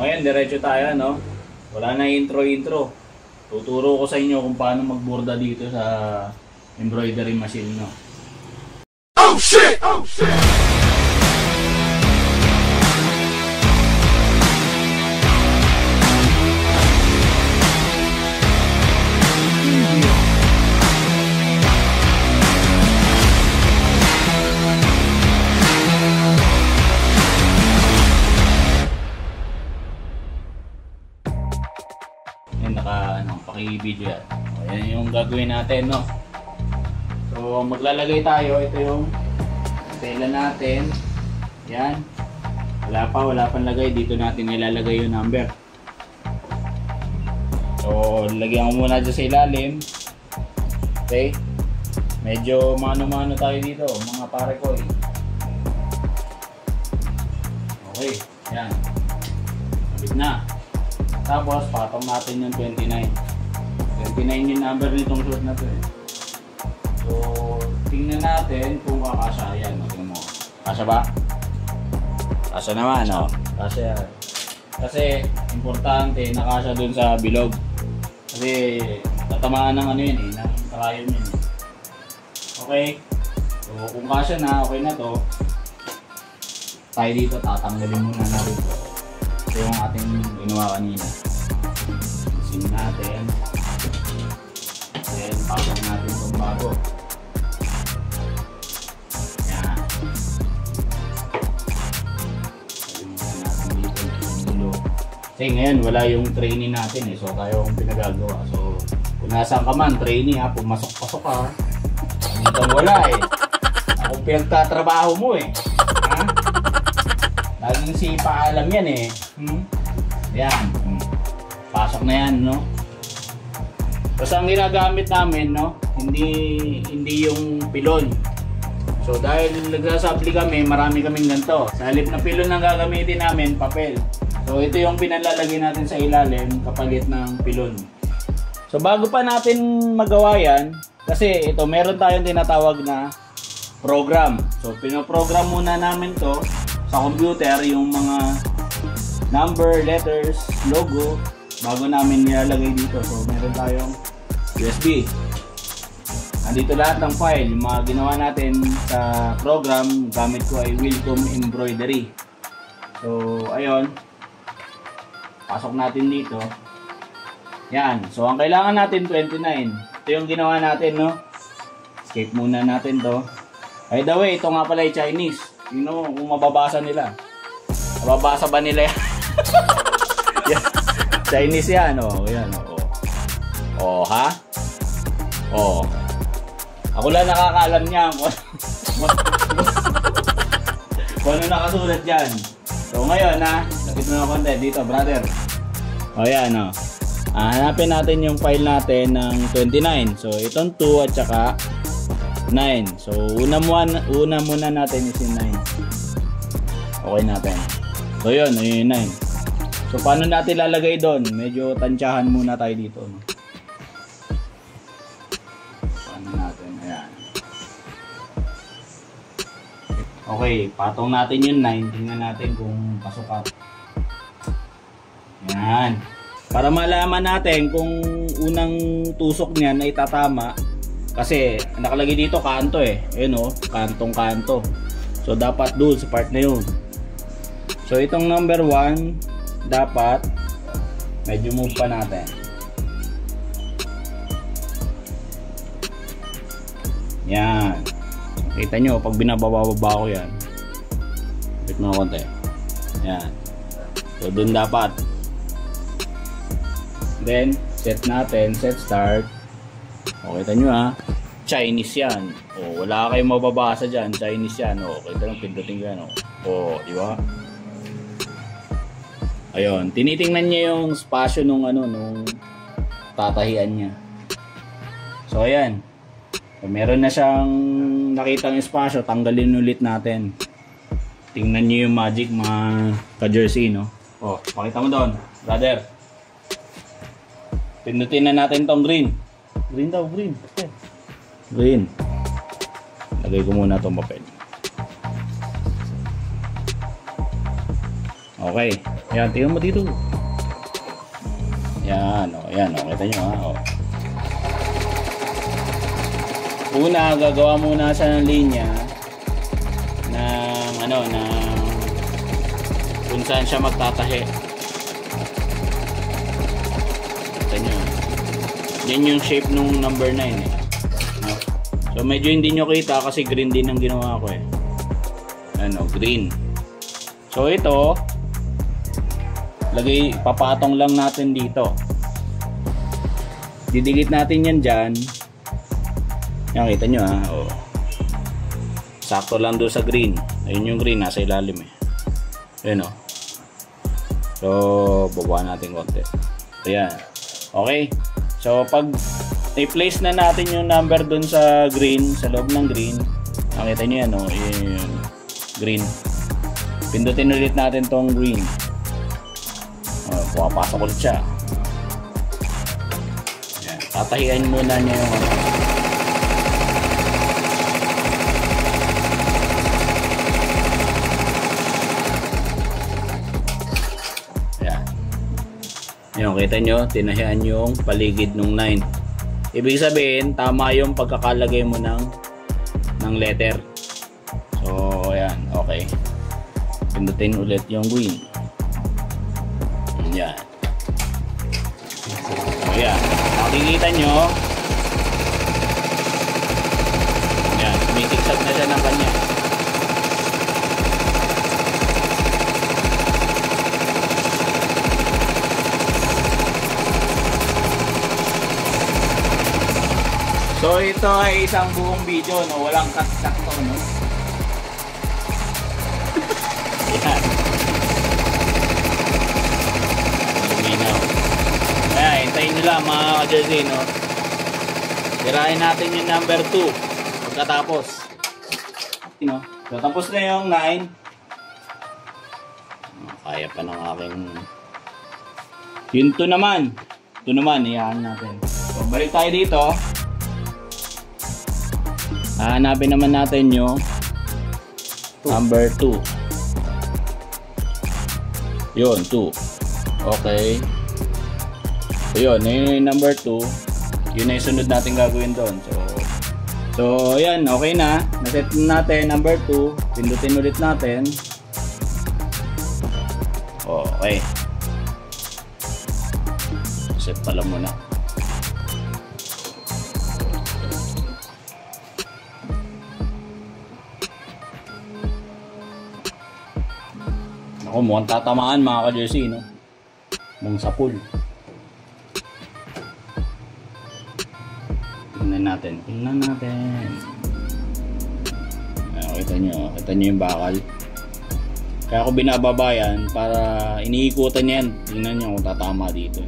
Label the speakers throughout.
Speaker 1: ngayon, diretso tayo, no? Wala na intro. Tuturo ko sa inyo kung paano magborda dito sa embroidery machine, no? Oh shit! Oh shit! Paki-video yan. Ayan yung gagawin natin, no? So, maglalagay tayo. Ito yung tela natin. Yan. Wala pang lagay. Dito natin ilalagay yung number. So, lagyan ko muna dyan sa ilalim. Okay? Medyo mano-mano tayo dito, mga pare ko eh. Okay. Yan. Sabit na. Tapos, patong natin yung 29. 29 yung number nitong short na to eh. So, tingnan natin kung kakasya. Ayan, tingnan mo. Kasya ba? Kasya naman, no? Kasya yan. Kasi, importante, nakasya dun sa bilog. Kasi, tatamaan ng ano yun eh, ng karayon yun eh. Okay? So, kung kasya na, okay na to. Tayo dito, tatanggalin muna natin to. Ito yung ating ginawa kanina. Isin natin. Then, pasok natin itong bago. Yan. Palimutan natin dito yung dulo. Kasi ngayon, wala yung trainee natin eh. So, tayo yung pinagagawa. So, kung nasaan ka man, trainee ha, pumasok-pasok ka. Hanggang wala eh. Ako pinagtatrabaho mo eh. Ha? Laging si paalam yan eh. Yan. Pasok na yan, no? Kasi ang ginagamit namin, no, hindi yung pilon. So dahil nagsasabli kami, marami kaming ganito. Sa halip na pilon ang gagamitin namin, papel. So ito yung pinalalagay natin sa ilalim kapalit ng pilon. So bago pa natin magawa yan, kasi ito meron tayong tinatawag na program. So pinoprogram muna namin to sa computer, yung mga number, letters, logo, bago namin nilalagay dito. So meron tayong USB. Nandito lahat ng file, yung mga ginawa natin sa program, gamit ko ay Welcome Embroidery. So ayun, pasok natin dito. Yan, so ang kailangan natin 29. Ito yung ginawa natin, no? Escape muna natin to. By the way, ito nga pala ay Chinese. Tingnan mo kung mababasa nila. Mababasa ba nila yan? Yan. Chinese yan, oh. Yan, oh. Oh, ha? Oh. Ako lang nakakaalam niya kung ano nakasulat dyan. So ngayon, ha? Lapit mo na konti dito, brother. Oh, yan, oh. Hanapin natin yung file natin ng 29. So, itong 2 at saka 9. So, una muna natin is yung 9. Okay natin. So, yun yung 9. So, paano natin lalagay doon? Medyo tansyahan muna tayo dito, no? Okay, patong natin yung 9. Tingnan natin kung pasok ka. Yan. Para malaman natin kung unang tusok niyan ay tatama. Kasi nakalagay dito kanto eh. Ayun o, kantong-kanto. So dapat doon sa part na yun. So itong number 1, dapat medyo move pa natin. Yan. Kita nyo, pag binababa ko yan, bit mo na konti. Yan. So, dun dapat. Then, set natin, set start. O, kita nyo ha. Chinese yan. O, wala kayong mababasa dyan. Chinese yan. O, kita lang, pindutin ko yan. O, di ba? Ayun. Tinitingnan niya yung spasyo nung tatahian niya. So, ayan. So, meron na siyang nakitang espasyo, tanggalin ulit natin. Tingnan niyo yung magic, mga ka-jersey, no? Oh, pakita mo doon, brother. Pindutin na natin tong green. Green daw, green. Okay. Green. Lagay ko muna tong papel. Okay. Yan, tingnan mo dito. Yan, o. Yan, o. Kita nyo, ha. O. Una, gagawa muna siya ng linya ng, ano, ng kung saan siya magtatahi. Kita nyo. Yan yung shape nung number 9, eh. No? So, medyo hindi nyo kita kasi green din ang ginawa ko, eh. Ano, green. So, ito, papatong lang natin dito. Didikit natin yan dyan. Yan, kita nyo, ha. O. Sakto lang doon sa green. Ayun yung green, nasa ilalim, eh. Ayun, o. So, baba natin konti. Ayan. Okay. So, pag i-place na natin yung number doon sa green, sa loob ng green, nakita nyo yan, o. Yung green. Pindutin ulit natin tong green. Pumapasok ulit siya. Ayan. Tatahian muna niya yung ano. Ayan. Ayan, kita nyo, tinahian yung paligid ng 9. Ibig sabihin, tama yung pagkakalagay mo ng letter. So, ayan, okay. Pindutin ulit yung green. Yan. So, yan. Makikita nyo. Yan. Tumikiksat na siya ng kanya. So, ito ay isang buong video, no? Walang cut-cut to, no? Yan. Ayan, hintayin nyo lang mga ka-jersey, no? Tirahin natin yung number 2 pagkatapos. You know? So, tapos na yung 9. Kaya pa ng aking... Yung 2 naman. 2 naman, iyahan natin. So, balik tayo dito. Hahanapin naman natin yung number 2. Yun, 2. Okay. Ayun, yung number 2, yun na yung sunod natin gagawin doon. So ayan, okay na. Naset natin number 2. Pindutin ulit natin. Okay. Set pala muna. Ako, mukhang tatamaan mga ka-jersey, no? Mong sa pool. Tingnan natin. Kita nyo yung bakal. Kaya ako binababa yan para iniikutan yan. Tingnan nyo kung tatama dito.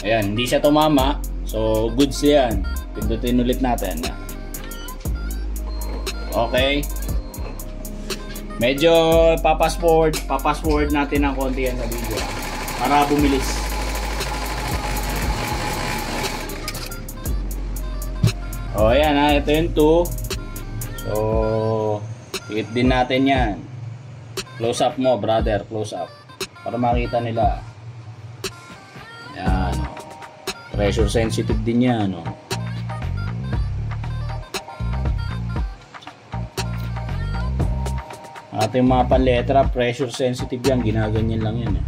Speaker 1: Ayan, hindi siya tumama. So, goods yan. Pindutin ulit natin. Okay. Medyo papas forward natin ng konti yan sa video para bumilis. O, ayan ha. Ito yung 2. So, hit din natin yan. Close up mo, brother. Close up. Para makita nila. Ayan. Pressure sensitive din yan. O. Ating mga panletra, pressure sensitive yan. Ginaganyan lang yan.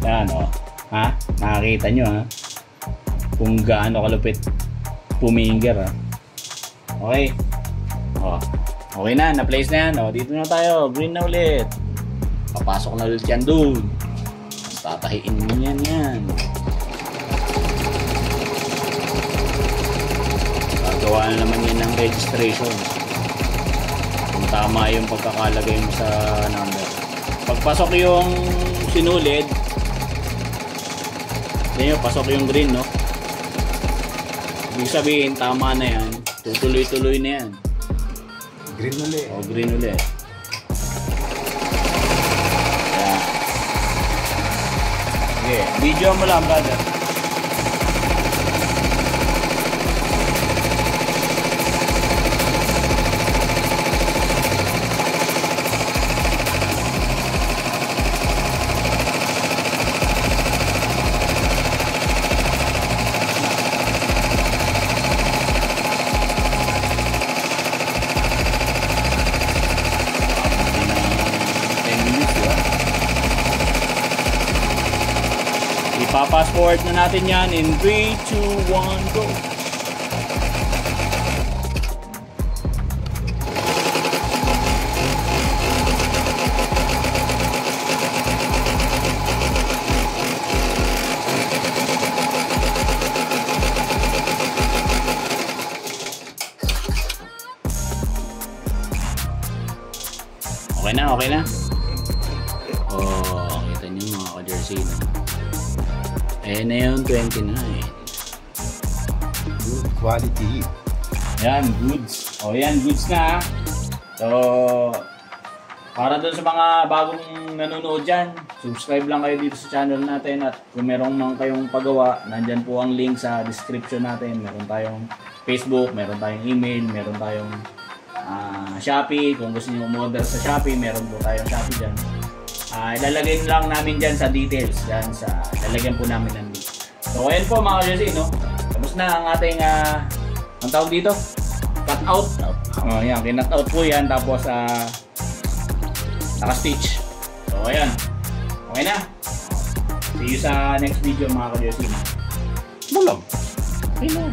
Speaker 1: Yan o. Ha? Nakakita nyo ha? Kung gaano kalupit puminger ha. Okay. Okay na. Na-place na yan. Dito na tayo. Green na ulit. Papasok na ulit yan doon. Tatahiin mo yan. Gagawa na naman yan ng registration. Kung tama yung pagkakalagay mo sa number. Pagpasok yung sinulid, yun, pasok yung green, no? Ibig sabihin, tama na yan. Tutuloy-tuloy na yan.
Speaker 2: Green ulit.
Speaker 1: O, green ulit. Yan. Okay, video mo lang, brother. Pa-fast forward na natin yan in 3, 2, 1, go! Okay na. Oh, kita niyo mga ka-jersey na. Ayan na yun, 29.
Speaker 2: Good quality.
Speaker 1: Yan, goods. O yan, goods na. So, para dun sa mga bagong nanonood dyan, subscribe lang kayo dito sa channel natin. At kung meron mang kayong pagawa, nandyan po ang link sa description natin. Meron tayong Facebook, meron tayong email, meron tayong Shopee. Kung gusto niyo umorder sa Shopee, meron po tayong Shopee dyan. Ilalagay lang namin dyan sa details. Dyan sa, ilalagyan po namin ng link. So, ayan po mga ka-jersey, no? Tapos na ang ating, ang tawag dito? Cut out. Oh, yan, kinut out po yan. Tapos, naka-stitch. So, ayan. Okay na. See you sa next video mga ka-jersey.
Speaker 2: Bulag.
Speaker 1: Okay na.